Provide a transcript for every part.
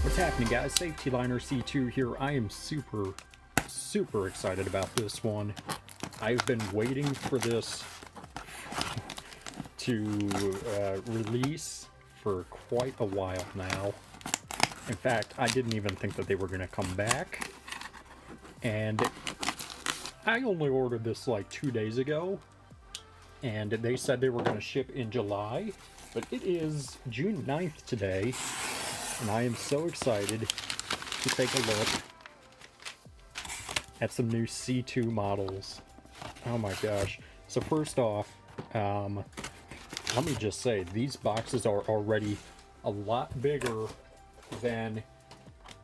What's happening, guys? Saf-T-Liner C2 here. I am super excited about this one. I've been waiting for this to release for quite a while now. In fact, I didn't even think that they were going to come back. And I only ordered this like 2 days ago. And they said they were going to ship in July. But it is June 9th today. And I am so excited to take a look at some new C2 models. Oh my gosh. So first off, let me just say, these boxes are already a lot bigger than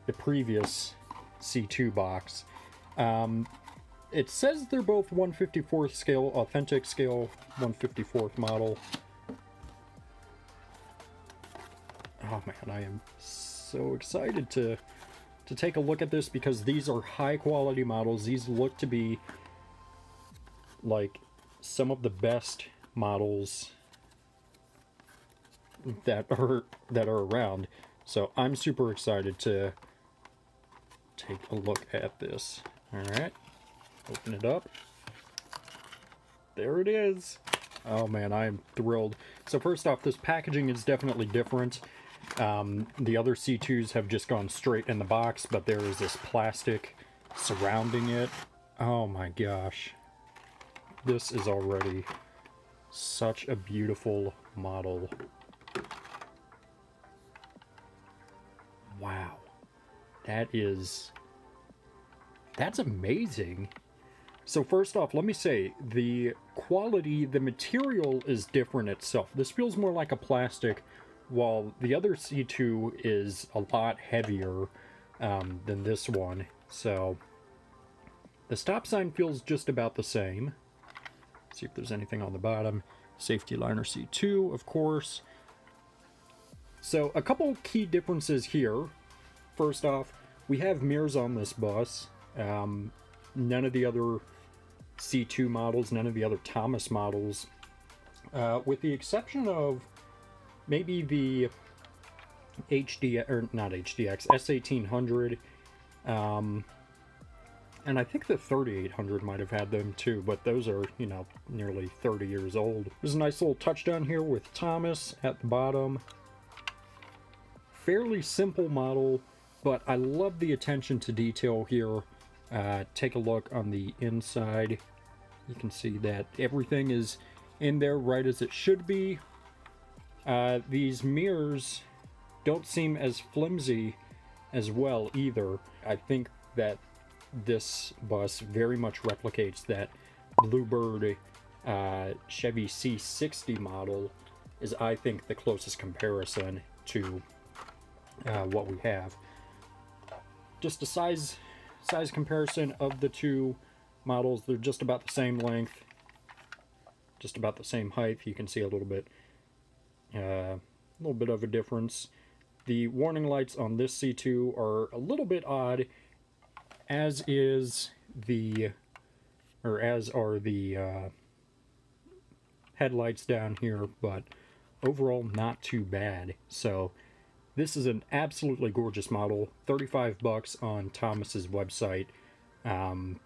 the previous C2 box. It says they're both 1/54th scale, authentic scale 1/54th model. Oh man, I am so excited to take a look at this because these are high quality models. These look to be like some of the best models that are around. So I'm super excited to take a look at this. All right, open it up. There it is. Oh man, I am thrilled. So first off, this packaging is definitely different. The other C2s have just gone straight in the box, but there is this plastic surrounding it. Oh my gosh. This is already such a beautiful model. Wow. That's amazing. So first off, let me say, the quality, the material is different itself. This feels more like a plastic, while the other C2 is a lot heavier than this one. So the stop sign feels just about the same. See if there's anything on the bottom. Saf-T-Liner C2, of course. So a couple key differences here. First off, we have mirrors on this bus. None of the other C2 models, none of the other Thomas models, with the exception of maybe the HD, or not HDX, S1800, and I think the 3800 might have had them too, but those are, you know, nearly 30 years old. There's a nice little touchdown here with Thomas at the bottom. Fairly simple model, but I love the attention to detail here. Take a look on the inside. You can see that everything is in there right as it should be. These mirrors don't seem as flimsy as well either. I think that this bus very much replicates that Bluebird Chevy C60 model, is I think the closest comparison to what we have. Just a size comparison of the two models. They're just about the same length, just about the same height. You can see a little bit of a difference. The warning lights on this C2 are a little bit odd, as are the headlights down here, but overall not too bad. So this is an absolutely gorgeous model. $35 on Thomas's website. Wow.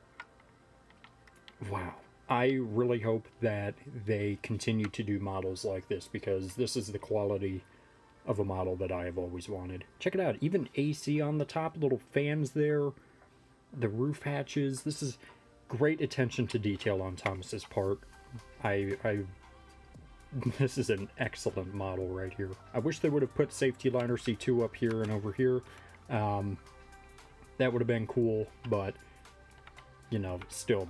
I really hope that they continue to do models like this, because this is the quality of a model that I have always wanted. Check it out. Even AC on the top, little fans there, the roof hatches. This is great attention to detail on Thomas's part. This is an excellent model right here. I wish they would have put Saf-T-Liner C2 up here and over here. That would have been cool, but, you know, still,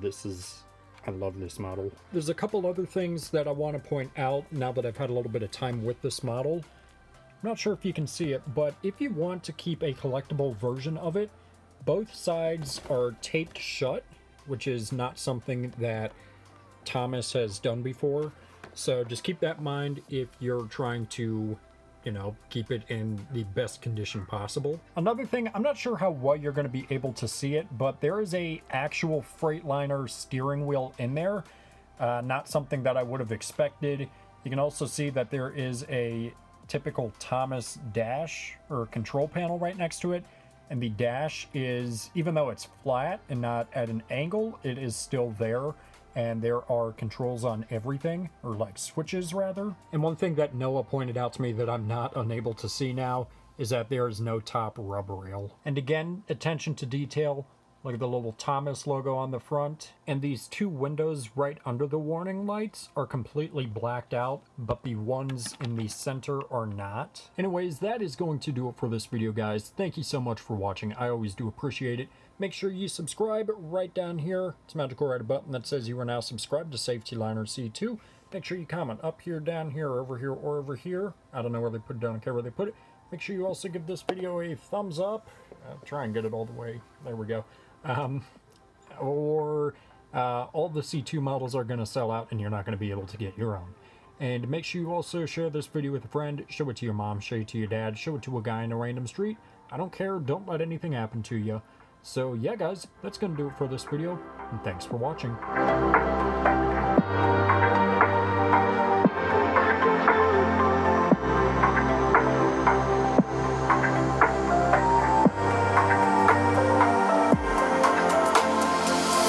I love this model. There's a couple other things that I want to point out now that I've had a little bit of time with this model. I'm not sure if you can see it, but if you want to keep a collectible version of it, both sides are taped shut, which is not something that Thomas has done before. So just keep that in mind if you're trying to, you know, keep it in the best condition possible. Another thing, I'm not sure how well you're going to be able to see it, but there is a actual Freightliner steering wheel in there. Not something that I would have expected. You can also see that there is a typical Thomas dash or control panel right next to it. And the dash is, even though it's flat and not at an angle, it is still there. And there are controls on everything, or like switches rather. And one thing that Noah pointed out to me that I'm not unable to see now is that there is no top rub rail. And again, attention to detail. Look at the little Thomas logo on the front. And these two windows right under the warning lights are completely blacked out, but the ones in the center are not. Anyways, that is going to do it for this video, guys. Thank you so much for watching. I always do appreciate it. Make sure you subscribe right down here. It's a magical red button that says you are now subscribed to Saf-T-Liner C2. Make sure you comment up here, down here, over here, or over here. I don't know where they put it, don't care where they put it. Make sure you also give this video a thumbs up. I'll try and get it all the way. There we go. All the C2 models are going to sell out and you're not going to be able to get your own. And make sure you also share this video with a friend. Show it to your mom, show it to your dad, show it to a guy in a random street. I don't care. Don't let anything happen to you. So yeah, guys, that's going to do it for this video. And thanks for watching.